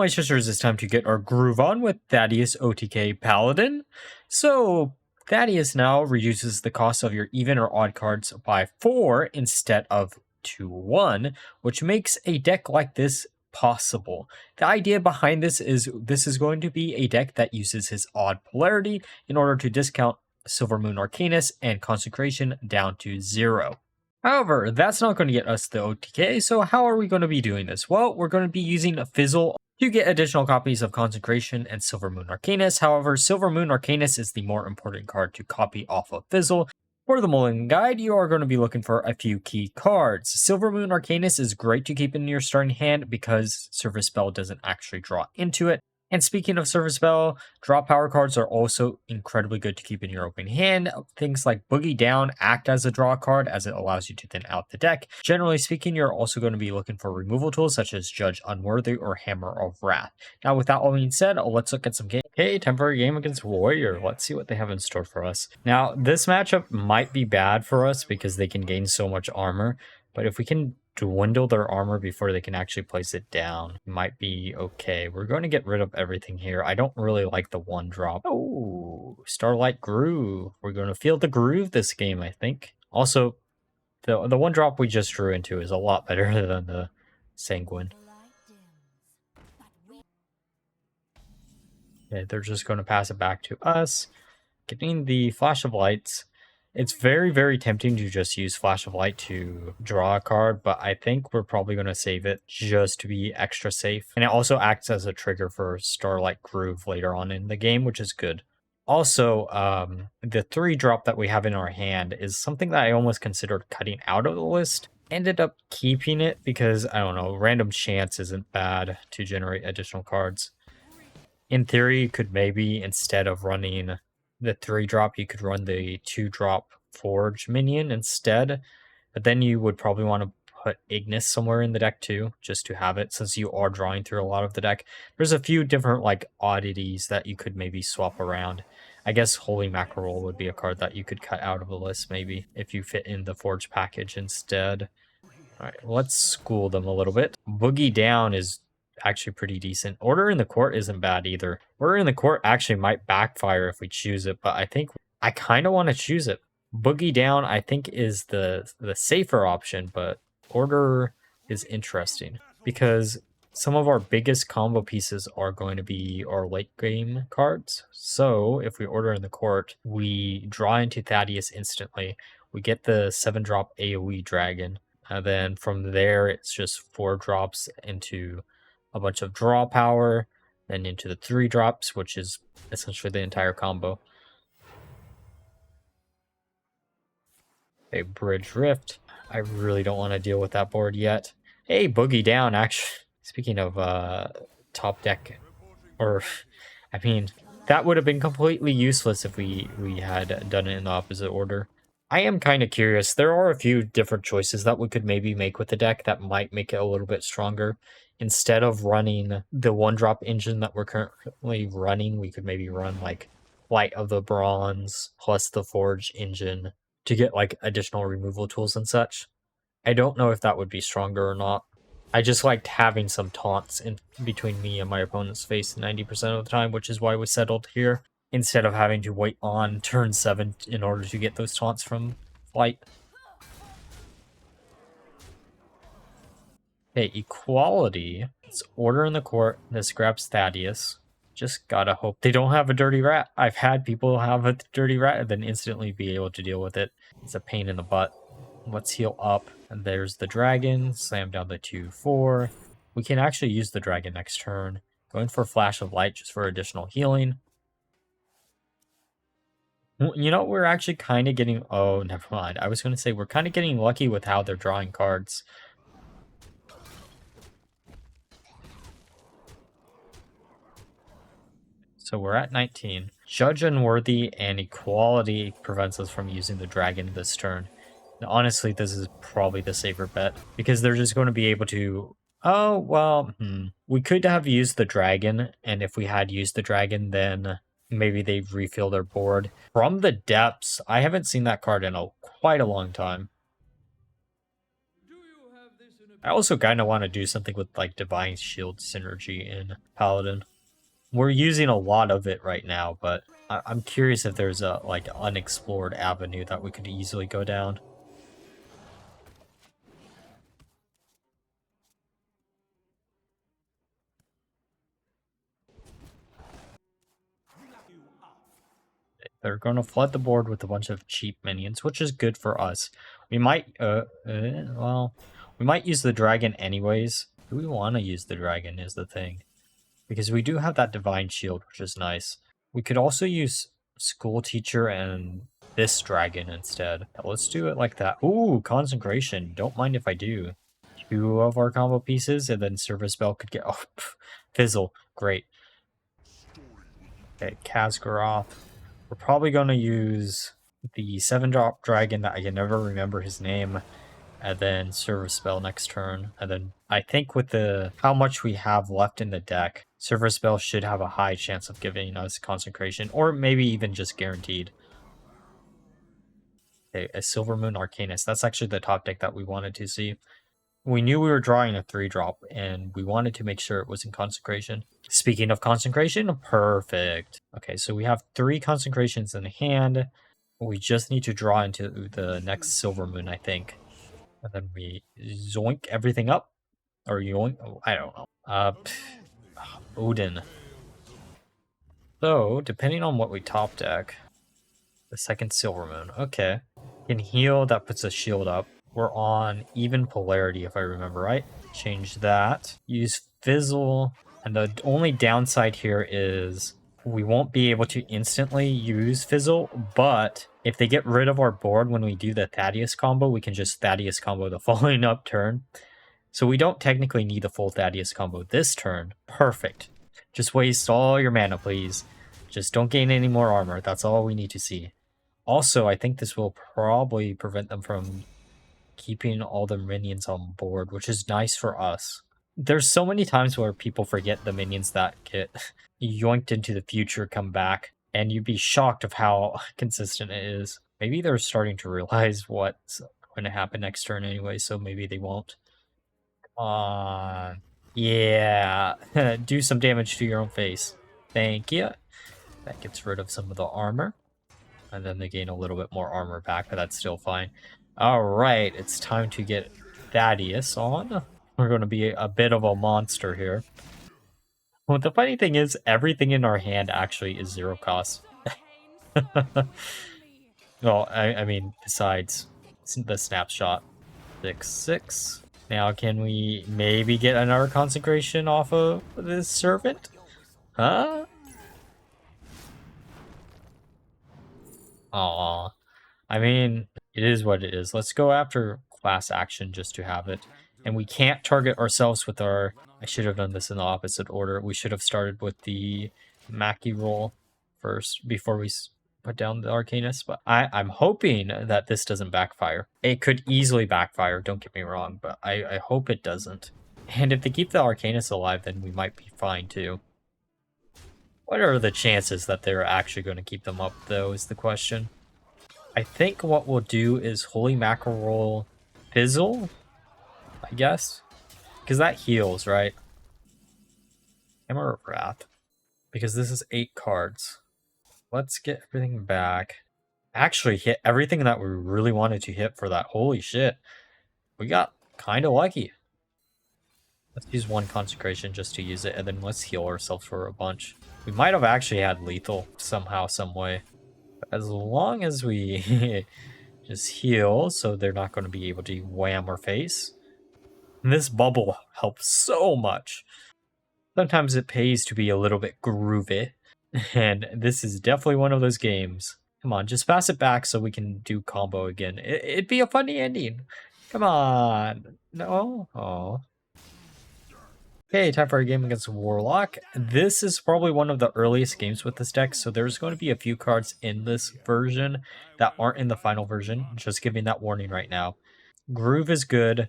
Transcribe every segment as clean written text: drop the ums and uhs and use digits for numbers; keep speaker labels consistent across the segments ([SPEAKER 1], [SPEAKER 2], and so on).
[SPEAKER 1] my sisters, it's time to get our groove on with Thaddius OTK Paladin. So, Thaddius now reduces the cost of your even or odd cards by 4 instead of 2-1, which makes a deck like this possible. The idea behind this is going to be a deck that uses his odd polarity in order to discount Silvermoon Arcanist and Consecration down to 0. However, that's not going to get us the OTK, so how are we going to be doing this? Well, we're going to be using Fizzle to get additional copies of Consecration and Silvermoon Arcanist. However, Silvermoon Arcanist is the more important card to copy off of Fizzle. For the Mulligan guide, you are going to be looking for a few key cards. Silvermoon Arcanist is great to keep in your starting hand because Service Spell doesn't actually draw into it. And speaking of Service Spell, draw power cards are also incredibly good to keep in your open hand. Things like Boogie Down act as a draw card as it allows you to thin out the deck. Generally speaking, you're also going to be looking for removal tools such as Judge Unworthy or Hammer of Wrath. Now, with that all being said, let's look at some game. Okay, temporary game against Warrior. Let's see what they have in store for us. Now, this matchup might be bad for us because they can gain so much armor, but if we can dwindle their armor before they can actually place it down, might be okay. We're going to get rid of everything here. I don't really like the 1-drop. Oh, Starlight Groove. We're going to feel the groove this game, I think. Also, the 1-drop we just drew into is a lot better than the Sanguine. Okay, they're just going to pass it back to us. Getting the Flash of Lights. It's very, very tempting to just use Flash of Light to draw a card, but I think we're probably going to save it just to be extra safe. And it also acts as a trigger for Starlight Groove later on in the game, which is good. Also, the 3-drop that we have in our hand is something that I almost considered cutting out of the list. Ended up keeping it because, I don't know, random chance isn't bad to generate additional cards. In theory, you could maybe, instead of running the 3-drop, you could run the 2-drop Forge minion instead, but then you would probably want to put Ignis somewhere in the deck too, just to have it, since you are drawing through a lot of the deck. There's a few different like oddities that you could maybe swap around. I guess Holy Mackerel would be a card that you could cut out of the list maybe, if you fit in the Forge package instead. Alright, let's school them a little bit. Boogie Down is actually pretty decent. Order in the Court isn't bad either. Order in the Court actually might backfire if we choose it, but I think I kind of want to choose it. Boogie Down, I think, is the safer option, but Order is interesting because some of our biggest combo pieces are going to be our late game cards. So if we Order in the Court, we draw into Thaddius instantly. We get the 7-drop AoE dragon. And then from there, it's just 4 drops into a bunch of draw power, then into the 3 drops, which is essentially the entire combo. A Bridge Rift. I really don't want to deal with that board yet. Hey, Boogie Down, actually. Speaking of top deck, or, I mean, that would have been completely useless if we had done it in the opposite order. I am kind of curious. There are a few different choices that we could maybe make with the deck that might make it a little bit stronger. Instead of running the 1-drop engine that we're currently running, we could maybe run like Light of the Bronze plus the Forge engine to get like additional removal tools and such. I don't know if that would be stronger or not. I just liked having some taunts in between me and my opponent's face 90% of the time, which is why we settled here, instead of having to wait on turn 7 in order to get those taunts from Light. Okay, Equality. It's Order in the Court. This grabs Thaddius. Just gotta hope they don't have a Dirty Rat. I've had people have a Dirty Rat and then instantly be able to deal with it. It's a pain in the butt. Let's heal up. And there's the dragon. Slam down the 2/4. We can actually use the dragon next turn. Going for Flash of Light just for additional healing. You know, we're actually kind of getting... Oh, never mind. I was going to say we're kind of getting lucky with how they're drawing cards. So we're at 19. Judge Unworthy and Equality prevents us from using the dragon this turn. Now, honestly, this is probably the safer bet because they're just going to be able to... Oh, well, we could have used the dragon, and if we had used the dragon, then maybe they refill their board. From the Depths, I haven't seen that card in quite a long time. I also kind of want to do something with like Divine Shield synergy in Paladin. We're using a lot of it right now, but I'm curious if there's a like unexplored avenue that we could easily go down. They're going to flood the board with a bunch of cheap minions, which is good for us. We might, well, we might use the dragon anyways. Do we want to use the dragon is the thing. Because we do have that divine shield, which is nice. We could also use school teacher and this dragon instead. Let's do it like that. Ooh, consecration. Don't mind if I do. 2 of our combo pieces, and then service bell could get, oh, fizzle. Great. Okay, Kazgaroth. We're probably going to use the 7-drop dragon that I can never remember his name, and then Service Spell next turn. And then I think with the how much we have left in the deck, Service Spell should have a high chance of giving us Consecration, or maybe even just guaranteed. Okay, a Silvermoon Arcanist. That's actually the top deck that we wanted to see. We knew we were drawing a 3-drop, and we wanted to make sure it was in Consecration. Speaking of Consecration, perfect. Okay, so we have 3 Consecrations in hand. We just need to draw into the next Silvermoon, I think. And then we zoink everything up. Or yoink, I don't know. Odin. So, depending on what we top deck, the second Silvermoon. Okay. Can heal, that puts a shield up. We're on even polarity, if I remember right. Change that. Use Fizzle. And the only downside here is we won't be able to instantly use Fizzle, but if they get rid of our board when we do the Thaddius combo, we can just Thaddius combo the following up turn. So we don't technically need the full Thaddius combo this turn. Perfect. Just waste all your mana, please. Just don't gain any more armor. That's all we need to see. Also, I think this will probably prevent them from keeping all the minions on board, which is nice for us. There's so many times where people forget the minions that get yoinked into the future come back, and you'd be shocked of how consistent it is. Maybe they're starting to realize what's going to happen next turn anyway, so maybe they won't. Yeah, do some damage to your own face. Thank you. That gets rid of some of the armor. And then they gain a little bit more armor back, but that's still fine. Alright, it's time to get Thaddius on. We're going to be a bit of a monster here. Well, the funny thing is, everything in our hand actually is 0 cost. Well, I mean, besides the snapshot. 6/6. Now, can we maybe get another consecration off of this servant? Huh? Aw. I mean, it is what it is. Let's go after class action just to have it. And we can't target ourselves with our... I should have done this in the opposite order. We should have started with the Mackie roll first before we put down the Arcanist. But I'm hoping that this doesn't backfire. It could easily backfire, don't get me wrong, but I hope it doesn't. And if they keep the Arcanist alive, then we might be fine too. What are the chances that they're actually going to keep them up, though, is the question. I think what we'll do is Holy Mackerel roll Fizzle, I guess. Because that heals, right? Hammer of Wrath. Because this is 8 cards. Let's get everything back. Actually hit everything that we really wanted to hit for that. Holy shit. We got kind of lucky. Let's use 1 Consecration just to use it, and then let's heal ourselves for a bunch. We might have actually had lethal somehow, some way. But as long as we just heal, so they're not going to be able to wham our face. And this bubble helps so much. Sometimes it pays to be a little bit groovy. And this is definitely one of those games. Come on, just pass it back so we can do combo again. It'd be a funny ending. Come on. No? Oh. Okay, time for a game against Warlock. This is probably one of the earliest games with this deck, so there's going to be a few cards in this version that aren't in the final version. Just giving that warning right now. Groove is good.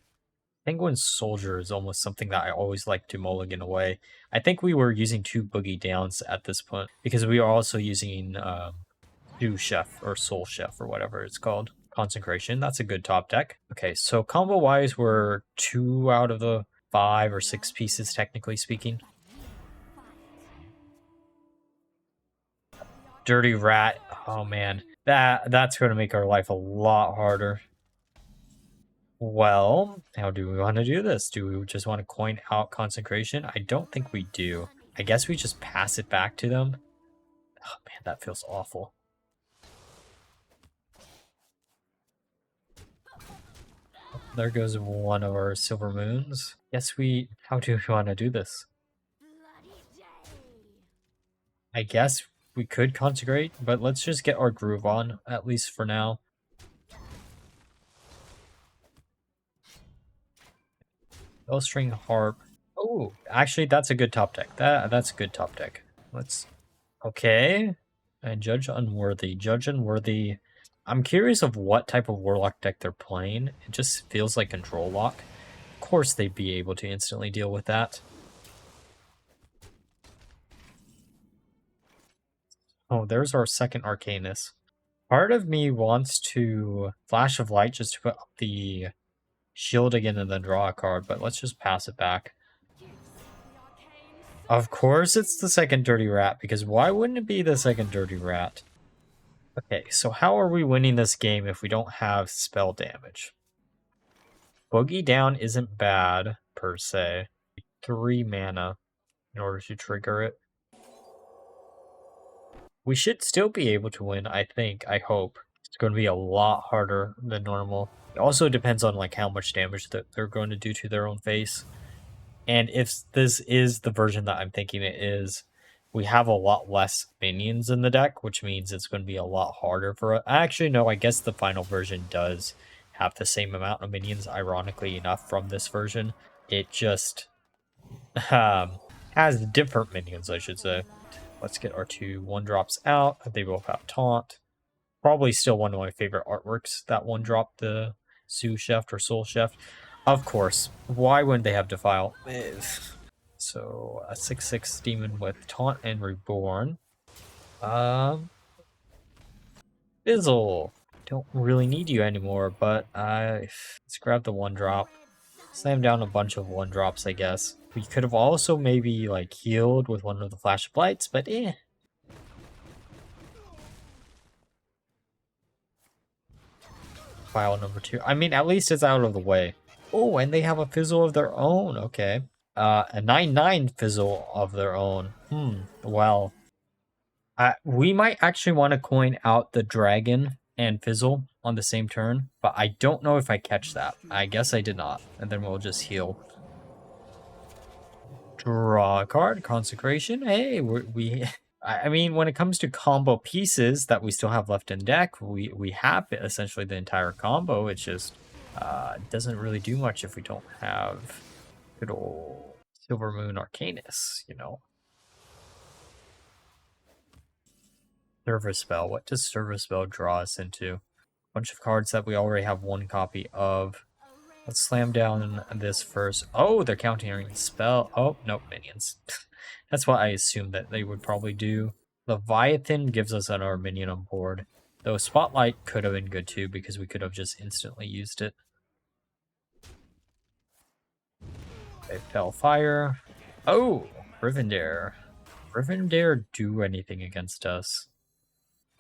[SPEAKER 1] Penguin Soldier is almost something that I always like to mulligan away. I think we were using 2 Boogie Downs at this point, because we are also using 2 Chef, or Soul Chef, or whatever it's called. Consecration. That's a good top deck. Okay, so combo-wise, we're 2 out of the 5 or 6 pieces, technically speaking. Dirty Rat. Oh, man. That's going to make our life a lot harder. Well, how do we want to do this? Do we just want to coin out Consecration? I don't think we do. I guess we just pass it back to them. Oh, man, that feels awful. There goes one of our Silver Moons. Yes, how do we want to do this? I guess we could Consecrate, but let's just get our Groove on, at least for now. String Harp. Oh, actually, that's a good top deck. That's a good top deck. Okay. And Judge Unworthy. Judge Unworthy. I'm curious of what type of Warlock deck they're playing. It just feels like Control Lock. Of course they'd be able to instantly deal with that. Oh, there's our second Arcanist. Part of me wants to Flash of Light just to put up the shield again and then draw a card, but let's just pass it back. Of course it's the second Dirty Rat, because why wouldn't it be the second Dirty Rat? Okay, so how are we winning this game if we don't have spell damage? Boogie Down isn't bad, per se. 3 mana in order to trigger it. We should still be able to win, I think, I hope. It's going to be a lot harder than normal. It also depends on like how much damage that they're going to do to their own face. And if this is the version that I'm thinking it is, we have a lot less minions in the deck, which means it's going to be a lot harder for us. Actually, no, I guess the final version does have the same amount of minions, ironically enough, from this version. It just has different minions, I should say. Let's get our 2 1-drops out. They both have Taunt. Probably still one of my favorite artworks, that 1-drop, the Sue Chef or Soul Chef. Of course. Why wouldn't they have Defile? So, a 6/6 demon with Taunt and Reborn. Fizzle. Don't really need you anymore, but let's grab the 1-drop. Slam down a bunch of 1-drops, I guess. We could have also maybe, like, healed with one of the Flash of Lights, but eh. File number 2. I mean, at least it's out of the way. Oh, and they have a Fizzle of their own. Okay. A 9/9 Fizzle of their own. Well. We might actually want to coin out the Dragon and Fizzle on the same turn, but I don't know if I catch that. I guess I did not. And then we'll just heal. Draw a card. Consecration. Hey, I mean, when it comes to combo pieces that we still have left in deck, we have essentially the entire combo. It's just doesn't really do much if we don't have good old Silvermoon Arcanist, you know. Service Spell. What does Service Spell draw us into? A bunch of cards that we already have 1 copy of. Let's slam down this first. Oh, they're countering spell. Oh, nope, minions. That's what I assumed that they would probably do. Leviathan gives us another minion on board. Though Spotlight could have been good too, because we could have just instantly used it. Okay, Fellfire. Oh, Rivendare. Rivendare do anything against us?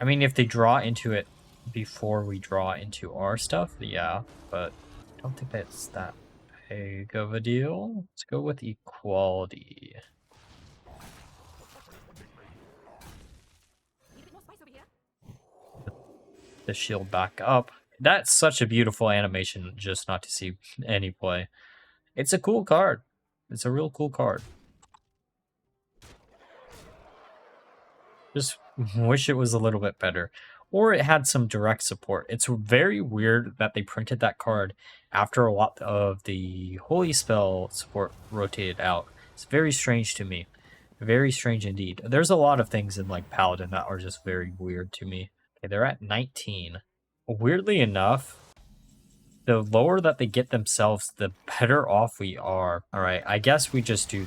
[SPEAKER 1] I mean, if they draw into it before we draw into our stuff, yeah, but I don't think that's that big of a deal. Let's go with Equality. The shield back up. That's such a beautiful animation just not to see any play. It's a cool card. It's a real cool card. Just wish it was a little bit better. Or it had some direct support. It's very weird that they printed that card after a lot of the Holy Spell support rotated out. It's very strange to me. Very strange indeed. There's a lot of things in like Paladin that are just very weird to me. Okay, they're at 19. Weirdly enough, the lower that they get themselves, the better off we are. Alright, I guess we just do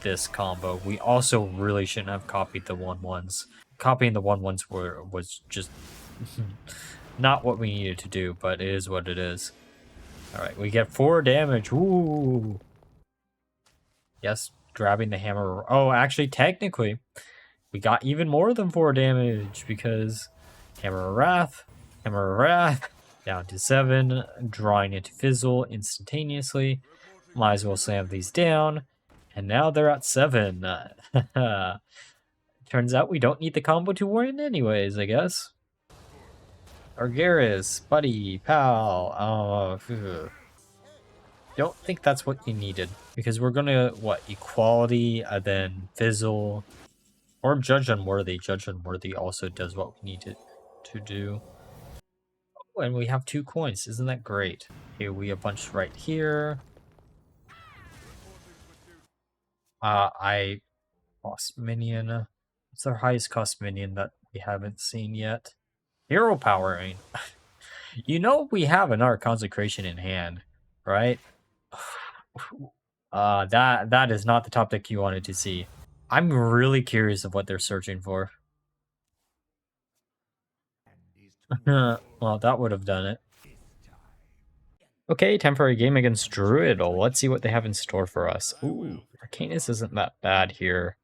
[SPEAKER 1] this combo. We also really shouldn't have copied the 1/1s. Copying the 1/1s was just Not what we needed to do, but it is what it is. Alright, we get 4 damage. Ooh. Yes, grabbing the hammer. Oh, actually, technically, we got even more than 4 damage because Hammer of Wrath, down to 7, drawing into Fizzle instantaneously. Might as well slam these down. And now they're at 7. Turns out we don't need the combo to win anyways, I guess. Argaris, buddy, pal. Don't think that's what you needed. Because we're gonna, what, Equality, and then Fizzle. Or Judge Unworthy. Judge Unworthy also does what we need to do. Oh, and we have 2 coins. Isn't that great? Okay, we have a bunch right here. I lost minion. What's our highest cost minion that we haven't seen yet? Hero powering. You know we have another Consecration in hand, right? That is not the top deck you wanted to see. I'm really curious of what they're searching for. Well, that would have done it. Okay, temporary game against Druid. Let's see what they have in store for us. Ooh, Arcanist isn't that bad here.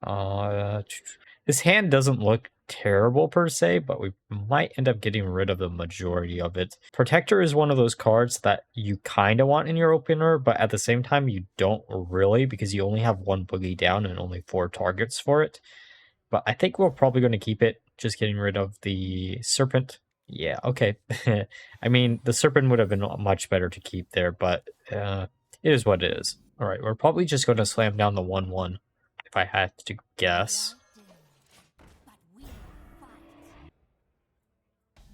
[SPEAKER 1] This hand doesn't look terrible per se, but we might end up getting rid of the majority of it. Protector is one of those cards that you kind of want in your opener, but at the same time you don't really because you only have 1 boogie down and only 4 targets for it. But I think we're probably going to keep it, just getting rid of the Serpent. Yeah, okay. I mean, the Serpent would have been much better to keep there, but it is what it is. All right, we're probably just going to slam down the 1/1, if I had to guess.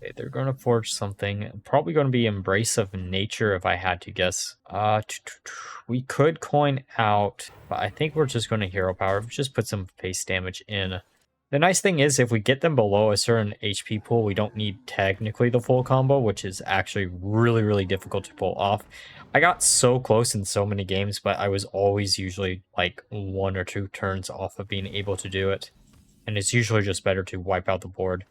[SPEAKER 1] Okay, they're going to forge something. Probably going to be Embrace of Nature, if I had to guess. We could coin out, but I think we're just going to Hero Power. Just put some face damage in. The nice thing is, if we get them below a certain HP pool, we don't need technically the full combo, which is actually really, really difficult to pull off. I got so close in so many games, but I was always usually like 1 or 2 turns off of being able to do it. And it's usually just better to wipe out the board.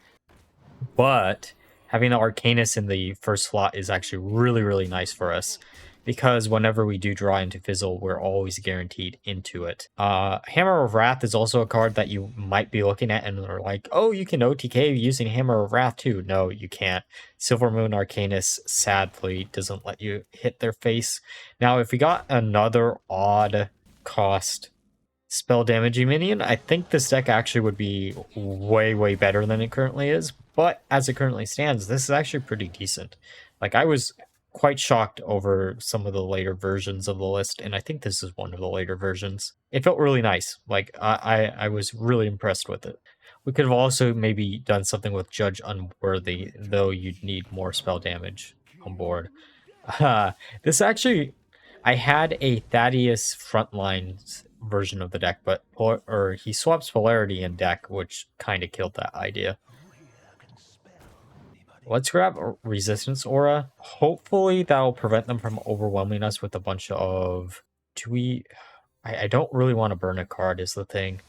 [SPEAKER 1] But having the Arcanist in the first slot is actually really, really nice for us. Because whenever we do draw into Fizzle, we're always guaranteed into it. Hammer of Wrath is also a card that you might be looking at and are like, oh, you can OTK using Hammer of Wrath too. No, you can't. Silvermoon Arcanist sadly doesn't let you hit their face. Now, if we got another odd cost spell damaging minion, I think this deck actually would be way, way better than it currently is. But as it currently stands, this is actually pretty decent. Like, I was quite shocked over some of the later versions of the list, and I think this is one of the later versions. It felt really nice. Like, I was really impressed with it. We could have also maybe done something with Judge Unworthy, though you'd need more spell damage on board. This actually, I had a Thaddius Frontlines version of the deck, but he swaps Polarity in deck, which kind of killed that idea. Let's grab Resistance Aura. Hopefully that'll prevent them from overwhelming us with a bunch of... I don't really want to burn a card is the thing.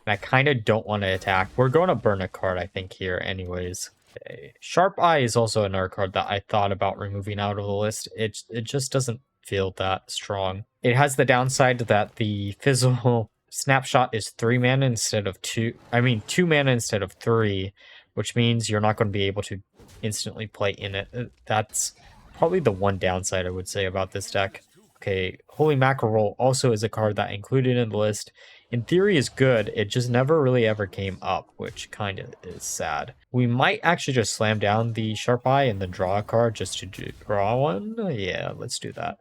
[SPEAKER 1] And I kind of don't want to attack. We're going to burn a card, I think, here anyways. Okay. Sharp Eye is also another card that I thought about removing out of the list. It just doesn't feel that strong. It has the downside that the Fizzle Snapshot is 3 mana instead of 2. I mean, 2 mana instead of 3, which means you're not going to be able to instantly play in it. That's probably the one downside I would say about this deck. Okay, Holy Mackerel also is a card that included in the list. In theory is good, it just never really ever came up, which kind of is sad. We might actually just slam down the Sharp Eye and then draw a card just to draw one. Yeah, let's do that.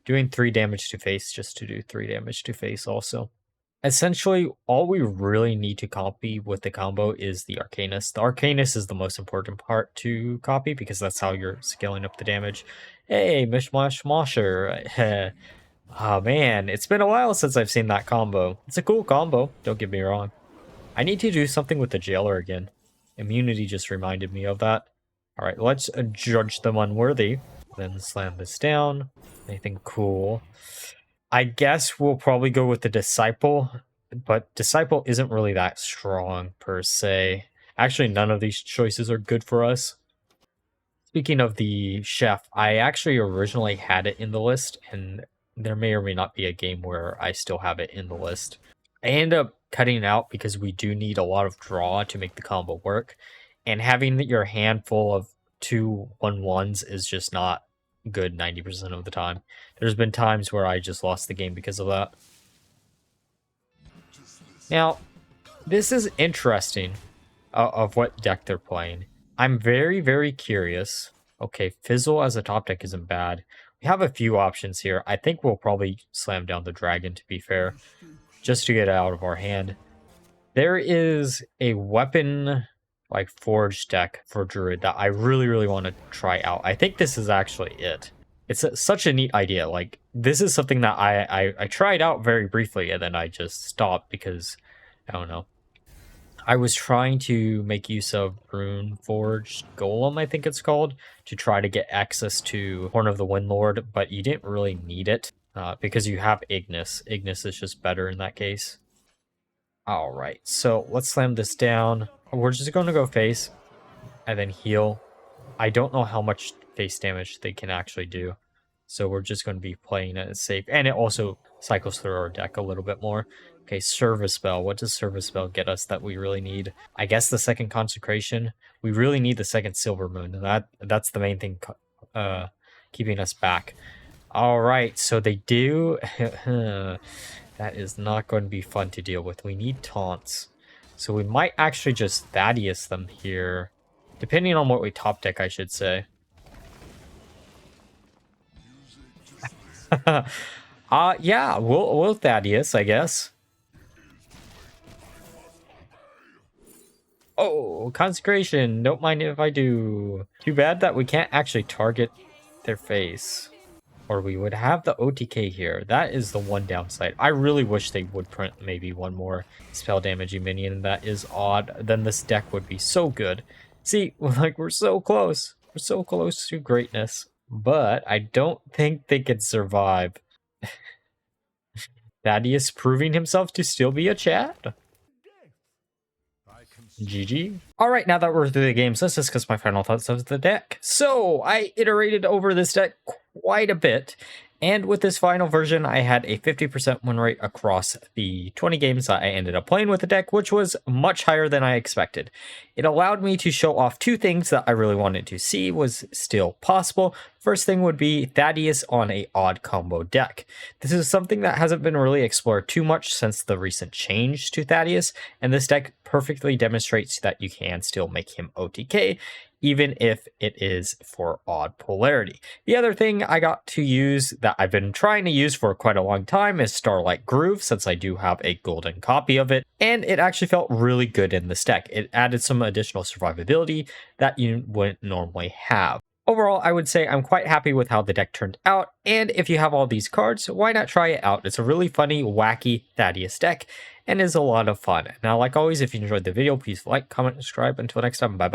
[SPEAKER 1] Doing 3 damage to face just to do 3 damage to face also. Essentially, all we really need to copy with the combo is the Arcanist. The Arcanist is the most important part to copy because that's how you're scaling up the damage. Hey, Mishmash Mosher. Oh man, it's been a while since I've seen that combo. It's a cool combo, don't get me wrong. I need to do something with the Jailer again. Immunity just reminded me of that. Alright, let's judge them unworthy. Then slam this down. Anything cool? I guess we'll probably go with the Disciple, but Disciple isn't really that strong per se. Actually, none of these choices are good for us. Speaking of the chef, I actually originally had it in the list, and there may or may not be a game where I still have it in the list. I end up cutting it out because we do need a lot of draw to make the combo work, and having your hand full of 2/1/1s is just not good 90% of the time. There's been times where I just lost the game because of that. Now, this is interesting of what deck they're playing. I'm very, very curious. Okay, Fizzle as a top deck isn't bad. We have a few options here. I think we'll probably slam down the dragon, to be fair, just to get it out of our hand. There is a weapon like forge deck for Druid that I really, really want to try out. I think this is actually it. It's such a neat idea. Like, this is something that I tried out very briefly, and then I just stopped because, I don't know. I was trying to make use of Rune Forged Golem, I think it's called, to try to get access to Horn of the Windlord, but you didn't really need it because you have Ignis. Ignis is just better in that case. All right, so let's slam this down. We're just going to go face and then heal. I don't know how much face damage they can actually do, so we're just going to be playing it safe. And it also cycles through our deck a little bit more. Okay, Service Spell. What does Service Spell get us that we really need? I guess the second Consecration. We really need the second Silvermoon, and that's the main thing keeping us back. All right, so they do... That is not going to be fun to deal with. We need taunts. So we might actually just Thaddius them here. Depending on what we top deck, I should say. Yeah, we'll Thaddius, I guess. Oh, Consecration. Don't mind if I do. Too bad that we can't actually target their face. Or we would have the OTK here. That is the one downside. I really wish they would print maybe one more spell damaging minion. That is odd. Then this deck would be so good. See, like, we're so close. We're so close to greatness. But I don't think they could survive. Thaddius proving himself to still be a Chad. GG. Alright, now that we're through the games, let's discuss my final thoughts of the deck. So, I iterated over this deck quite a bit, and with this final version, I had a 50% win rate across the 20 games that I ended up playing with the deck, which was much higher than I expected. It allowed me to show off two things that I really wanted to see was still possible. First thing would be Thaddius on a odd combo deck. This is something that hasn't been really explored too much since the recent change to Thaddius, and this deck perfectly demonstrates that you can still make him OTK, even if it is for odd polarity. The other thing I got to use that I've been trying to use for quite a long time is Starlight Groove, since I do have a golden copy of it, and it actually felt really good in this deck. It added some additional survivability that you wouldn't normally have. Overall, I would say I'm quite happy with how the deck turned out, and if you have all these cards, why not try it out? It's a really funny, wacky Thaddius deck, and is a lot of fun. Now, like always, if you enjoyed the video, please like, comment, subscribe. Until next time, bye-bye.